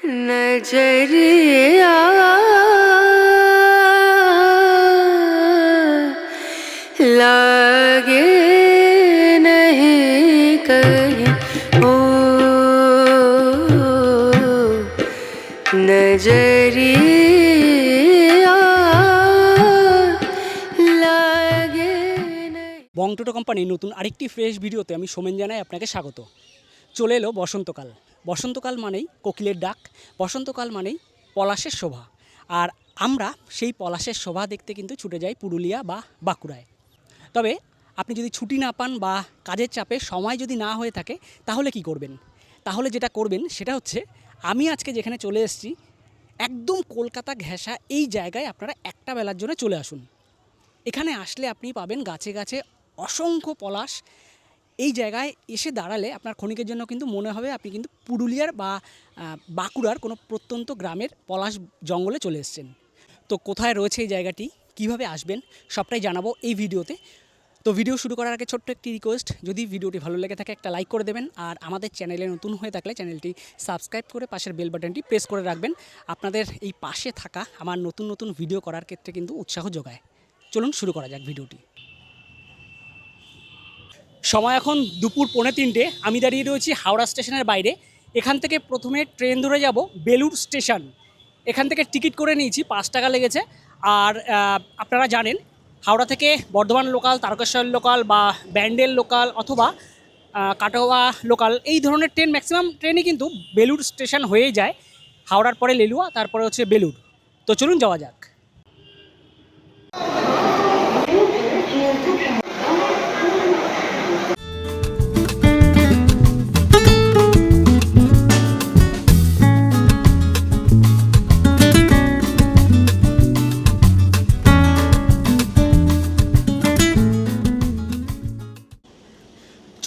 नजरिया लागे नहीं कहीं ओ नजरिया लागे नहीं। বং টোটো কোম্পানির নতুন আরেকটি ফ্রেশ ভিডিওতে আমি সোমেন জানাই আপনাকে স্বাগত। চলে এলো বসন্তকাল। বসন্তকাল মানেই কোকিলের ডাক, বসন্তকাল মানেই পলাশের শোভা। আর আমরা সেই পলাশের শোভা দেখতে কিন্তু ছুটে যাই পুরুলিয়া বা বাঁকুড়ায়। তবে আপনি যদি ছুটি না পান বা কাজের চাপে সময় যদি না হয়ে থাকে তাহলে কি করবেন? তাহলে যেটা করবেন সেটা হচ্ছে, আমি আজকে যেখানে চলে এসেছি একদম কলকাতা ঘেঁষা এই জায়গায় আপনারা একটা বেলার জন্য চলে আসুন। এখানে আসলে আপনি পাবেন গাছে গাছে অসংখ্য পলাশ। এই জায়গায় এসে দাঁড়ালে আপনার ক্ষণিকের জন্য কিন্তু মনে হবে আপনি কিন্তু পুরুলিয়ার বা বাঁকুড়ার কোনো প্রত্যন্ত গ্রামের পলাশ জঙ্গলে চলে এসেছেন। তো কোথায় রয়েছে এই জায়গাটি, কিভাবে আসবেন, সবটাই জানাবো এই ভিডিওতে। তো ভিডিও শুরু করার আগে ছোট্ট একটি রিকোয়েস্ট, যদি ভিডিওটি ভালো লেগে থাকে একটা লাইক করে দেবেন, আর আমাদের চ্যানেলে নতুন হয়ে থাকলে চ্যানেলটি সাবস্ক্রাইব করে পাশের বেল বাটনটি প্রেস করে রাখবেন। আপনাদের এই পাশে থাকা আমার নতুন নতুন ভিডিও করার ক্ষেত্রে কিন্তু উৎসাহ যোগায়। চলুন শুরু করা যাক ভিডিওটি। সময় এখন দুপুর 2:45। আমি দাঁড়িয়ে রয়েছি হাওড়া স্টেশনের বাইরে। এখান থেকে প্রথমে ট্রেন ধরে যাব বেলুড় স্টেশন। এখান থেকে টিকিট করে নিয়েছি, 5 টাকা লেগেছে। আর আপনারা জানেন হাওড়া থেকে বর্ধমান লোকাল, তারকেশ্বর লোকাল বা ব্যান্ডেল লোকাল অথবা কাটোয়া লোকাল, এই ধরনের ট্রেন ম্যাক্সিমাম ট্রেনই কিন্তু বেলুড় স্টেশন হয়েই যায়। হাওড়ার পরে লেলুয়া, তারপরে হচ্ছে বেলুড়। তো চলুন যাওয়া যাক।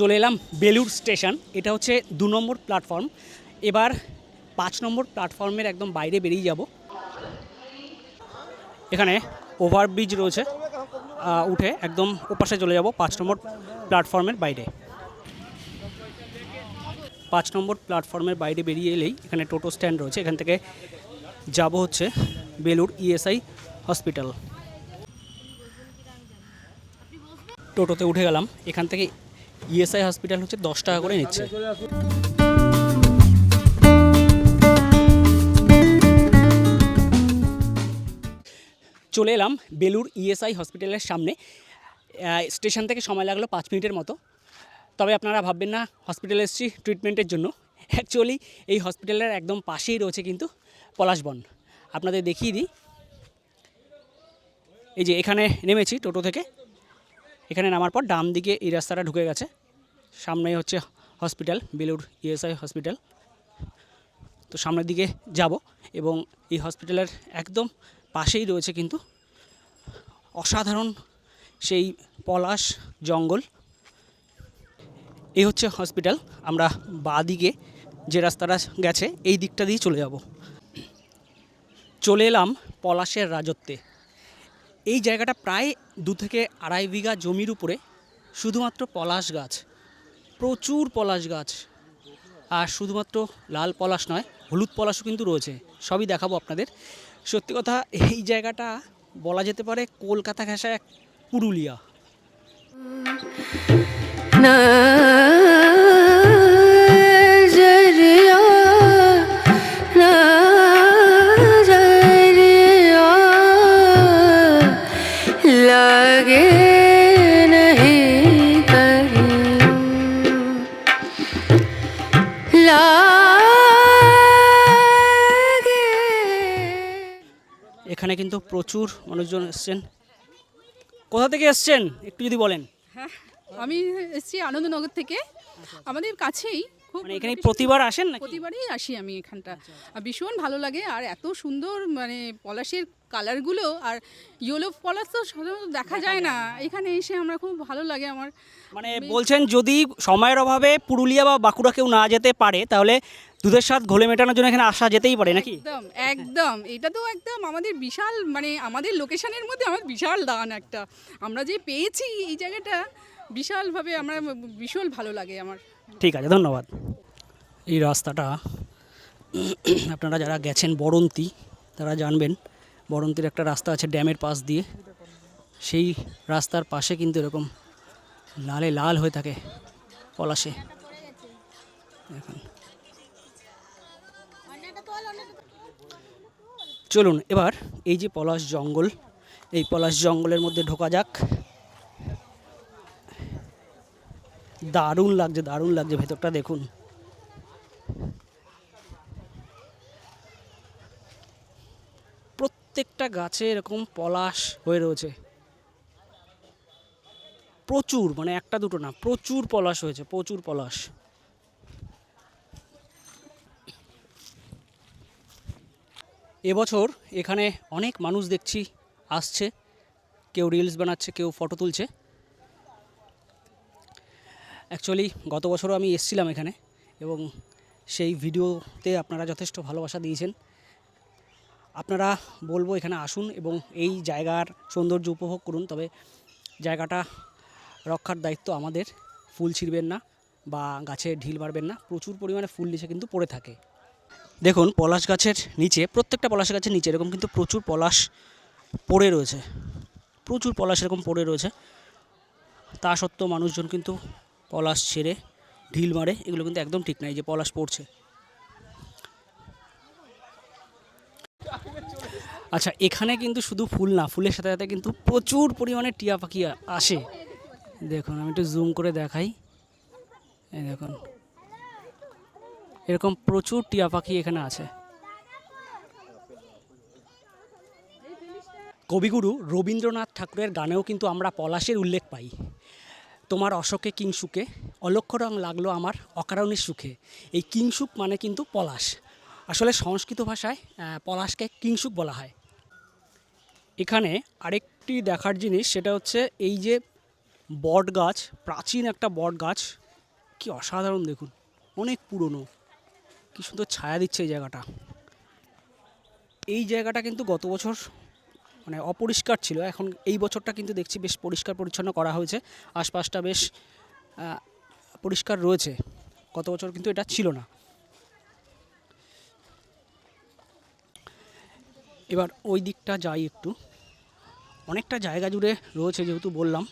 চলে এলাম বেলুড় স্টেশন। এটা হচ্ছে 2 নম্বর প্ল্যাটফর্ম। এবার 5 নম্বর প্ল্যাটফর্মের একদম বাইরে বেরিয়ে যাব। এখানে ওভারব্রিজ রয়েছে, উঠে একদম ওপাশে চলে যাব 5 নম্বর প্ল্যাটফর্মের বাইরে। 5 নম্বর প্ল্যাটফর্মের বাইরে বেরিয়ে এলেই এখানে টোটো স্ট্যান্ড রয়েছে। এখান থেকে যাব হচ্ছে বেলুড় ইএসআই হসপিটাল। টোটোতে উঠে গেলাম। এখান থেকে ইএসআই হসপিটাল হচ্ছে 10 টাকা করে নিচ্ছে। চলে এলাম বেলুড় ইএসআই হসপিটালের সামনে। স্টেশন থেকে সময় লাগলো 5 মিনিটের মতো। তবে আপনারা ভাববেন না হসপিটালে এসেছি ট্রিটমেন্টের জন্য। অ্যাকচুয়ালি এই হসপিটালের একদম পাশেই রয়েছে কিন্তু পলাশবন। আপনাদের দেখিয়ে দিই। এই যে এখানে নেমেছি টোটো থেকে। এখানে নামার পর ডান দিকে এই রাস্তাটা ঢুকে গেছে, সামনেই হচ্ছে হসপিটাল, বেলুড় ইএসআই হসপিটাল। তো সামনের দিকে যাব এবং এই হসপিটালের একদম পাশেই রয়েছে কিন্তু অসাধারণ সেই পলাশ জঙ্গল। এই হচ্ছে হসপিটাল। আমরা বাঁ দিকে যে রাস্তাটা গেছে এই দিকটা দিয়ে চলে যাব। চলে এলাম পলাশের রাজত্বে। এই জায়গাটা প্রায় 2 থেকে 2.5 বিঘা জমির উপরে শুধুমাত্র পলাশ গাছ, প্রচুর পলাশ গাছ। আর শুধুমাত্র লাল পলাশ নয়, হলুদ পলাশও কিন্তু রয়েছে। সবই দেখাবো আপনাদের। সত্যি কথা, এই জায়গাটা বলা যেতে পারে কলকাতা ঘেঁষা এক পুরুলিয়া। नजरिया नजरिया लागे नहीं कहीं लागे। এখানে কিন্তু প্রচুর মানুষজন এসছেন। কোথা থেকে এসছেন একটু যদি বলেন। হ্যাঁ, আমি এসেছি আনন্দনগর থেকে। আমাদের কাছেই, খুব মানে এখানে প্রতিবার আসেন নাকি? প্রতিবারই আসি আমি এখানটা। আর ভীষণ ভালো লাগে। আর এত সুন্দর মানে পলাশের কালারগুলো, আর ইয়েলো পলাশ তো সাধারণত দেখা যায় না। এখানে এসে আমরা খুব ভালো লাগে আমার। মানে বলছেন যদি সময়ের অভাবে পুরুলিয়া বা বাঁকুড়া কেউ না যেতে পারে তাহলে দুধের স্বাদ ঘোলে মেটানোর জন্য এখানে আসা যেতেই পারে নাকি? একদম একদম, এটা তো একদম আমাদের বিশাল, মানে আমাদের লোকেশনের মধ্যে আমার বিশাল দান একটা আমরা যে পেয়েছি এই জায়গাটা, বিশালভাবে আমরা ভীষণ ভালো লাগে আমার। ঠিক আছে, ধন্যবাদ। এই রাস্তাটা আপনারা যারা গেছেন বরন্তি তারা জানবেন, বরন্তির একটা রাস্তা আছে ড্যামের পাশ দিয়ে, সেই রাস্তার পাশে কিন্তু এরকম লালে লাল হয়ে থাকে পলাশে। দেখুন, চলুন এবার এই যে পলাশ জঙ্গল, এই পলাশ জঙ্গলের মধ্যে ঢোকা যাক। দারুণ লাগছে ভেতরটা দেখুন। প্রত্যেকটা গাছে এরকম পলাশ হয়ে রয়েছে, প্রচুর, মানে একটা দুটো না, প্রচুর পলাশ হয়েছে, প্রচুর পলাশ। এবছর এখানে অনেক মানুষ দেখছি আসছে, কেউ রিলস বানাচ্ছে, কেউ ফটো তুলছে। অ্যাকচুয়ালি গত বছরও আমি এসেছিলাম এখানে এবং সেই ভিডিওতে আপনারা যথেষ্ট ভালোবাসা দিয়েছেন। আপনারা বলবো এখানে আসুন এবং এই জায়গার সৌন্দর্য উপভোগ করুন, তবে জায়গাটা রক্ষার দায়িত্ব আমাদের। ফুল ছিঁড়বেন না বা গাছে ঢিল মারবেন না, প্রচুর পরিমাণে ফুল নিচে কিন্তু পড়ে থাকে। দেখুন পলাশ গাছের নিচে, প্রত্যেকটা পলাশ গাছের নিচে এরকম কিন্তু প্রচুর পলাশ পড়ে রয়েছে, প্রচুর পলাশ এরকম পড়ে রয়েছে। তা সত্ত্বেও মানুষজন কিন্তু পলাশ ছেড়ে ঢিল মারে, এগুলো কিন্তু একদম ঠিক না। এই যে পলাশ পড়ছে। আচ্ছা, এখানে কিন্তু শুধু ফুল না, ফুলের সাথে সাথে কিন্তু প্রচুর পরিমাণে টিয়া পাখি আসে। দেখুন আমি একটু জুম করে দেখাই, এই দেখুন এরকম প্রচুর টিয়া পাখি এখানে আছে। কবিগুরু রবীন্দ্রনাথ ঠাকুরের গানেও কিন্তু আমরা পলাশের উল্লেখ পাই। তোমার অশোকে কিংসুকে অলক্ষ্য রং লাগলো আমার অকারণের সুখে। এই কিংসুক মানে কিন্তু পলাশ। আসলে সংস্কৃত ভাষায় পলাশকে কিংসুক বলা হয়। এখানে আরেকটি দেখার জিনিস, সেটা হচ্ছে এই যে বট গাছ, প্রাচীন একটা বট গাছ, কি অসাধারণ দেখুন, অনেক পুরনো, কি সুন্দর ছায়া দিচ্ছে এই জায়গাটা। এই জায়গাটা কিন্তু গত বছর মানে অপরিষ্কার ছিল, এখন এই বছরটা কিন্তু দেখছি বেশ পরিষ্কার পরিচ্ছন্ন করা হয়েছে, আশপাশটা বেশ পরিষ্কার রয়েছে। গত বছর কিন্তু এটা ছিল না। এবার ওই দিকটা যাই একটু, অনেকটা জায়গা জুড়ে রয়েছে, যেহেতু বললাম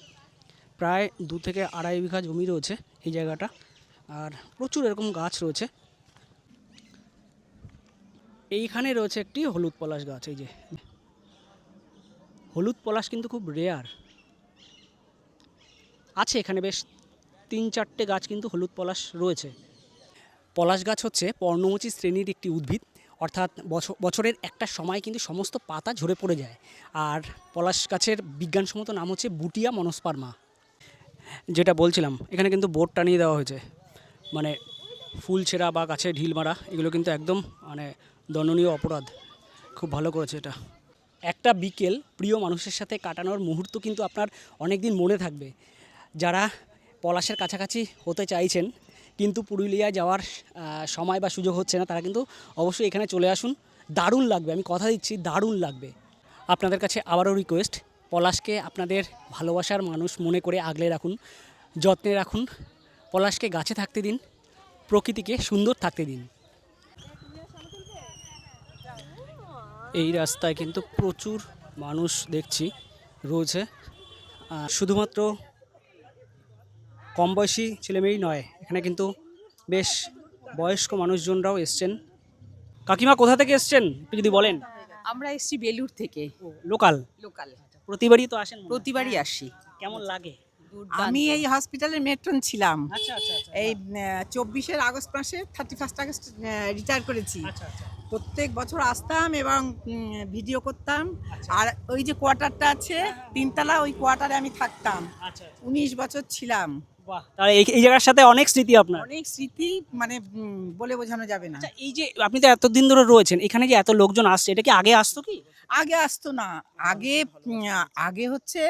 প্রায় 2 থেকে আড়াই বিঘা জমি রয়েছে এই জায়গাটা, আর প্রচুর এরকম গাছ রয়েছে। এইখানে রয়েছে একটি হলুদ পলাশ গাছ, এই যে হলুদ পলাশ কিন্তু খুব রেয়ার আছে এখানে, বেশ 3-4টে গাছ কিন্তু হলুদ পলাশ রয়েছে। পলাশ গাছ হচ্ছে পর্ণমোচী শ্রেণীর একটি উদ্ভিদ, অর্থাৎ বছরের একটা সময় কিন্তু সমস্ত পাতা ঝরে পড়ে যায়। আর পলাশ গাছের বিজ্ঞানসম্মত নাম হচ্ছে বুটিয়া মনোস্পার্মা। যেটা বলছিলাম, এখানে কিন্তু বোর্ড টানিয়ে দেওয়া হয়েছে, মানে ফুল ছেঁড়া বা গাছে ঢিল মারা এগুলো কিন্তু একদম মানে দণ্ডনীয় অপরাধ। খুব ভালো করেছে এটা। একটা বিকেল প্রিয় মানুষের সাথে কাটানোর মুহূর্ত কিন্তু আপনার অনেক দিন মনে থাকবে। যারা পলাশের কাছাকাছি হতে চাইছেন কিন্তু পুরুলিয়ায় যাওয়ার সময় বা সুযোগ হচ্ছে না, তারা কিন্তু অবশ্যই এখানে চলে আসুন, দারুণ লাগবে, আমি কথা দিচ্ছি দারুণ লাগবে। আপনাদের কাছে আবারও রিকোয়েস্ট, পলাশকে আপনাদের ভালোবাসার মানুষ মনে করে আগলে রাখুন, যত্নে রাখুন, পলাশকে গাছে থাকতে দিন, প্রকৃতিকে সুন্দর থাকতে দিন। এই রাস্তায় কিন্তু প্রচুর মানুষ দেখছি রয়েছে, শুধুমাত্র কম বয়সী ছেলেমেয়েই নয়, এখানে কিন্তু বেশ বয়স্ক মানুষজনরাও এসছেন। কাকিমা কোথা থেকে এসছেন একটু যদি বলেন? আমরা এসছি বেলুর থেকে। লোকাল? লোকাল, প্রতিবারই তো আসেন মনে হয়? প্রতিবারই আসি। কেমন লাগে? আমি এই হসপিটালের মেট্রন ছিলাম। আচ্ছা আচ্ছা আচ্ছা, এই 24 আগস্ট মাসে 31 আগস্ট রিটায়ার করেছি। আচ্ছা আচ্ছা, প্রত্যেক বছর আসতাম এবং ভিডিও করতাম। আচ্ছা। আর ওই যে কোয়ার্টারটা আছে 3তলা, ওই কোয়ার্টারে আমি থাকতাম। আচ্ছা 19 বছর ছিলাম। বাহ, তাহলে এই জায়গার সাথে অনেক স্মৃতি আপনার। অনেক স্মৃতি, মানে বলে বোঝানো যাবে না। আচ্ছা, এই যে আপনি তো এতদিন ধরে রয়েছেন এখানে, যে এত লোকজন আসছে, এটা কি আগে আসতো কি? আগে আসতো না, আগে আগে হচ্ছে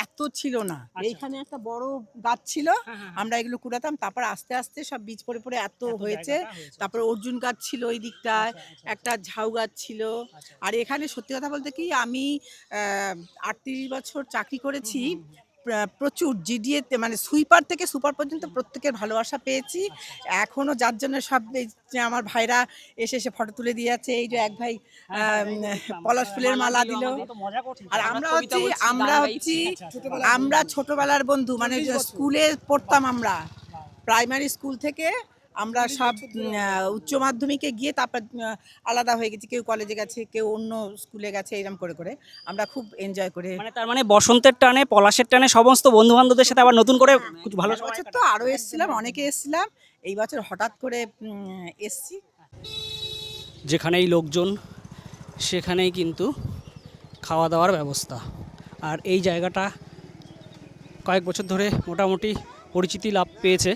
এত ছিল না। আচ্ছা। এইখানে একটা বড় গাছ ছিল, হ্যাঁ, হ্যাঁ, আমরা এগুলো কুড়াতাম, তারপর আস্তে আস্তে সব বীজ পড়ে পড়ে এত হয়েছে। জায়গাটা হয়েছে। তারপর অর্জুন গাছ ছিল ওই দিকটায়, আচ্ছা, আচ্ছা, একটা ঝাউ গাছ ছিল। আচ্ছা। আর এখানে সত্যি কথা বলতে কি, আমি 38 বছর চাকরি করেছি, প্রচুর জিডিএতে মানে সুইপার থেকে সুপার পর্যন্ত প্রত্যেকের ভালোবাসা পেয়েছি। এখনও যার জন্য সব এই যে আমার ভাইরা এসে এসে ফটো তুলে দিয়ে যাচ্ছে। এই যে এক ভাই পলাশ ফুলের মালা দিল। আর আমরা ছোটবেলার বন্ধু, মানে যে স্কুলে পড়তাম আমরা, প্রাইমারি স্কুল থেকে আমরা সব উচ্চ মাধ্যমিকে গিয়ে তারপর আলাদা হয়ে গেছি, কেউ কলেজে গেছে, কেউ অন্য স্কুলে গেছে, এরকম করে করে আমরা খুব এনজয় করে। মানে তার মানে বসন্তের টানে পলাশের টানে সমস্ত বন্ধু বান্ধবদের সাথে আবার নতুন করে ভালো সময় বছর তো আরও এসছিলাম, অনেকে এসছিলাম, এই বছর হঠাৎ করে এসছি। যেখানেই লোকজন সেখানেই কিন্তু খাওয়া দাওয়ার ব্যবস্থা। আর এই জায়গাটা কয়েক বছর ধরে মোটামুটি পরিচিতি লাভ পেয়েছে,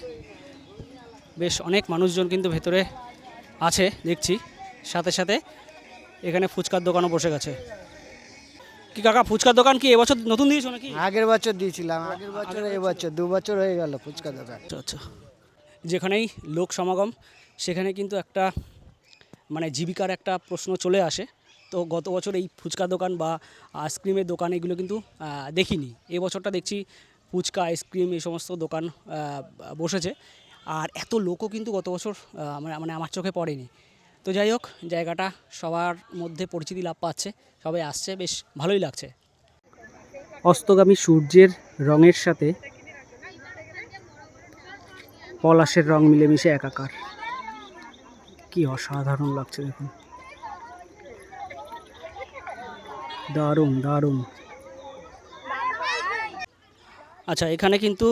বেশ অনেক মানুষজন কিন্তু ভেতরে আছে দেখছি। সাথে সাথে এখানে ফুচকার দোকানও বসে গেছে। কি কাকা, ফুচকার দোকান কি এবছর নতুন দিয়েছো নাকি? আগের বছর দিয়েছিলাম, আগের বছর এবছর 2 বছর হয়ে গেল ফুচকা দোকান। আচ্ছা আচ্ছা। যেখানেই লোক সমাগম সেখানে কিন্তু একটা মানে জীবিকার একটা প্রশ্ন চলে আসে। তো গত বছর এই ফুচকা দোকান বা আইসক্রিমের দোকান এগুলো কিন্তু দেখিনি। এবছরটা দেখছি ফুচকা আইসক্রিম এই সমস্ত দোকান বসেছে। আর এত লোকও কিন্তু গত বছর মানে আমার চোখে পড়েনি। তো যাই হোক, জায়গাটা সবার মধ্যে পরিচিতি লাভ পাচ্ছে, সবাই আসছে, বেশ ভালোই লাগছে। অস্তগামী সূর্যের রঙের সাথে পলাশের রং মিলেমিশে একাকার, কি অসাধারণ লাগছে দেখুন, দারুণ দারুণ। আচ্ছা, এখানে কিন্তু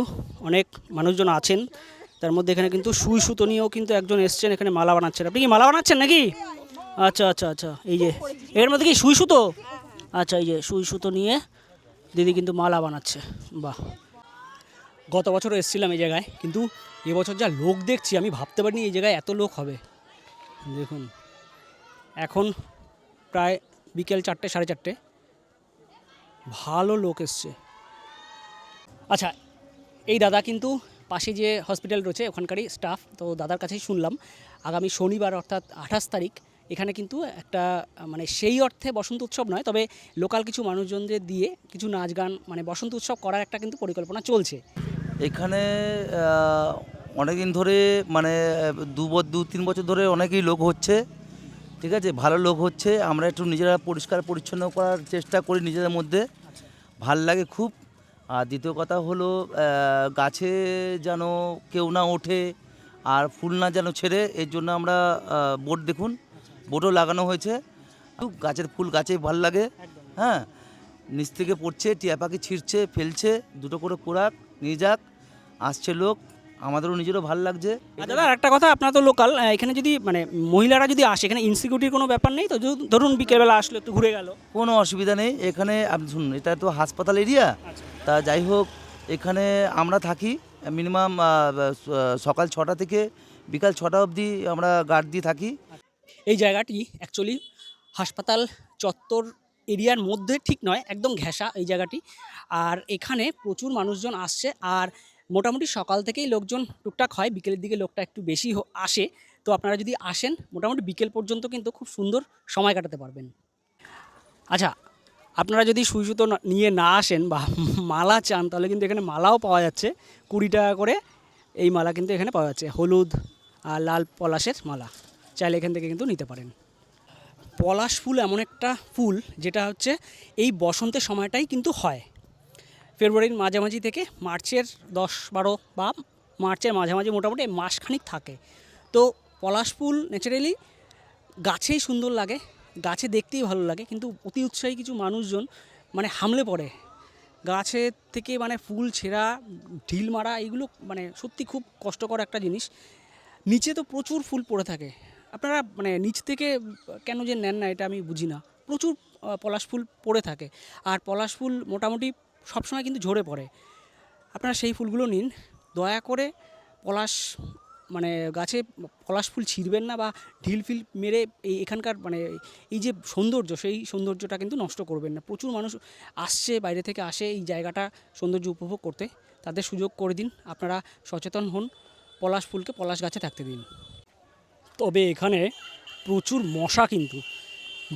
অনেক মানুষজন আছেন, তার মধ্যে এখানে কিন্তু সুই সুতো নিয়েও কিন্তু একজন এসছেন, এখানে মালা বানাচ্ছেন। আপনি কি মালা বানাচ্ছেন নাকি? আচ্ছা আচ্ছা আচ্ছা, এই যে এর মধ্যে কি সুই সুতো? আচ্ছা, এই যে সুই সুতো নিয়ে দিদি কিন্তু মালা বানাচ্ছে। বাহ, গত বছরও এসেছিলাম এই জায়গায়, কিন্তু এবছর যা লোক দেখছি আমি ভাবতে পারিনি এই জায়গায় এত লোক হবে। দেখুন, এখন প্রায় বিকেল 4টে 4:30, ভালো লোক এসছে। আচ্ছা, এই দাদা কিন্তু পাশে যে হসপিটাল রয়েছে ওখানকারই স্টাফ। তো দাদার কাছেই শুনলাম আগামী শনিবার অর্থাৎ 28 তারিখ এখানে কিন্তু একটা মানে সেই অর্থে বসন্ত উৎসব নয়, তবে লোকাল কিছু মানুষজনদের দিয়ে কিছু নাচ গান মানে বসন্ত উৎসব করার একটা কিন্তু পরিকল্পনা চলছে এখানে। অনেক দিন ধরে মানে 2-3 বছর ধরে অনেকেই লোক হচ্ছে, ঠিক আছে, ভালো লোক হচ্ছে। আমরা একটু নিজেরা পরিষ্কার পরিচ্ছন্ন করার চেষ্টা করি নিজেদের মধ্যে, ভাল লাগে খুব। আর দ্বিতীয় কথা হলো গাছে যেন কেউ না ওঠে আর ফুল না যেন ছেড়ে, এর জন্য আমরা বোর্ড, দেখুন বোর্ডও লাগানো হয়েছে। গাছের ফুল গাছেই ভাল লাগে। হ্যাঁ, নিচ থেকে পড়ছে, টিয়া পাখি ছিঁড়ছে ফেলছে, দুটো করে কোরাক নিয়ে যাক, আসছে লোক, আমাদেরও নিজেরও ভাল লাগছে। দাদা একটা কথা, আপনারা তো লোকাল, এখানে যদি মানে মহিলারা যদি আসে এখানে ইনসিকিউরিটির কোনো ব্যাপার নেই তো? ধরুন বিকেলবেলা আসলে একটু ঘুরে গেল, কোনো অসুবিধা নেই এখানে। আপনি শুনুন, এটা তো হাসপাতাল এরিয়া, তা যাই হোক এখানে আমরা থাকি মিনিমাম সকাল 6টা থেকে বিকাল 6টা অবধি আমরা গার্ড দিয়ে থাকি। এই জায়গাটি অ্যাকচুয়ালি হাসপাতাল চত্বর এরিয়ার মধ্যে ঠিক নয়, একদম ঘেঁষা এই জায়গাটি। আর এখানে প্রচুর মানুষজন আসছে, আর মোটামুটি সকাল থেকেই লোকজন টুকটাক হয়, বিকেলের দিকে লোকটা একটু বেশি আসে। তো আপনারা যদি আসেন মোটামুটি বিকেল পর্যন্ত কিন্তু খুব সুন্দর সময় কাটাতে পারবেন। আচ্ছা, আপনারা যদি সুই সুতো নিয়ে না আসেন বা মালা চান তাহলে কিন্তু এখানে মালাও পাওয়া যাচ্ছে 20 টাকা করে। এই মালা কিন্তু এখানে পাওয়া যাচ্ছে, হলুদ আর লাল পলাশের মালা, চাইলে এখান থেকে কিন্তু নিতে পারেন। পলাশ ফুল এমন একটা ফুল যেটা হচ্ছে এই বসন্তের সময়টাই কিন্তু হয়, ফেব্রুয়ারির মাঝামাঝি থেকে মার্চের 10-12 বা মার্চের মাঝামাঝি মোটামুটি মাসখানিক থাকে। তো পলাশ ফুল ন্যাচারালি গাছেই সুন্দর লাগে, গাছে দেখতেই ভালো লাগে, কিন্তু অতি উৎসাহী কিছু মানুষজন মানে হামলে পড়ে গাছের থেকে, মানে ফুল ছেঁড়া ঢিল মারা, এইগুলো মানে সত্যি খুব কষ্টকর একটা জিনিস। নিচে তো প্রচুর ফুল পড়ে থাকে, আপনারা মানে নিচ থেকে কেন যে নেন না এটা আমি বুঝি না। প্রচুর পলাশ ফুল পড়ে থাকে, আর পলাশ ফুল মোটামুটি সবসময় কিন্তু ঝরে পড়ে। আপনারা সেই ফুলগুলো নিন, দয়া করে পলাশ মানে গাছে পলাশ ফুল ছিঁড়বেন না বা ঢিল ফিল মেরে এখানকার মানে এই যে সৌন্দর্য সেই সৌন্দর্যটা কিন্তু নষ্ট করবেন না। প্রচুর মানুষ আসছে, বাইরে থেকে আসে এই জায়গাটা সৌন্দর্য উপভোগ করতে, তাদের সুযোগ করে দিন। আপনারা সচেতন হন, পলাশ ফুলকে পলাশ গাছে থাকতে দিন। তবে এখানে প্রচুর মশা, কিন্তু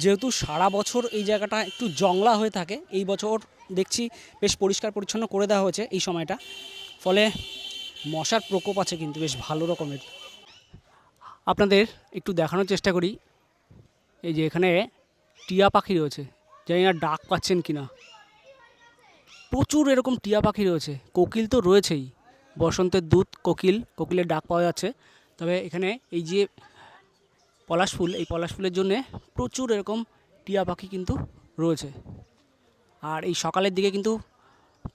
যেহেতু সারা বছর এই জায়গাটা একটু জংলা হয়ে থাকে, এই বছর দেখছি বেশ পরিষ্কার পরিচ্ছন্ন করে দেওয়া হয়েছে এই সময়টা, ফলে মশার প্রকোপ আছে কিন্তু বেশ ভালো রকমের। আপনাদের একটু দেখানোর চেষ্টা করি, এই যে এখানে টিয়া পাখি রয়েছে, জানি না ডাক পাচ্ছেন কি না, প্রচুর এরকম টিয়া পাখি রয়েছে। কোকিল তো রয়েছেই, বসন্তের দূত কোকিলের ডাক পাওয়া যাচ্ছে। তবে এখানে এই যে পলাশ ফুল, এই পলাশ ফুলের জন্যে প্রচুর এরকম টিয়া পাখি কিন্তু রয়েছে। আর এই সকালের দিকে কিন্তু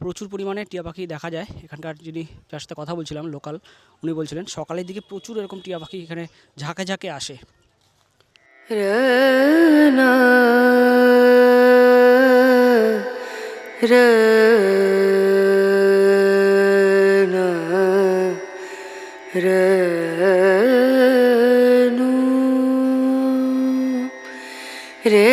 প্রচুর পরিমাণে টিয়া পাখি দেখা যায়। এখানকার যিনি যার সাথে কথা বলছিলাম লোকাল, উনি বলছিলেন সকালের দিকে প্রচুর এরকম টিয়া পাখি এখানে ঝাঁকে ঝাঁকে আসে। রনা রনা রনু রে।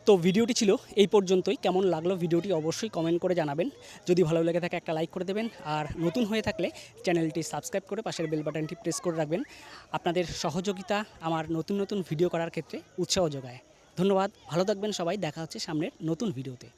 তো ভিডিওটি ছিল এই পর্যন্তই। কেমন লাগলো ভিডিওটি অবশ্যই কমেন্ট করে জানাবেন। যদি ভালো লেগে থাকে একটা লাইক করে দেবেন, আর নতুন হয়ে থাকলে চ্যানেলটি সাবস্ক্রাইব করে পাশের বেল বাটনটি প্রেস করে রাখবেন। আপনাদের সহযোগিতা আমার নতুন নতুন ভিডিও করার ক্ষেত্রে উৎসাহ যোগায়। ধন্যবাদ, ভালো থাকবেন সবাই, দেখা হচ্ছে সামনের নতুন ভিডিওতে।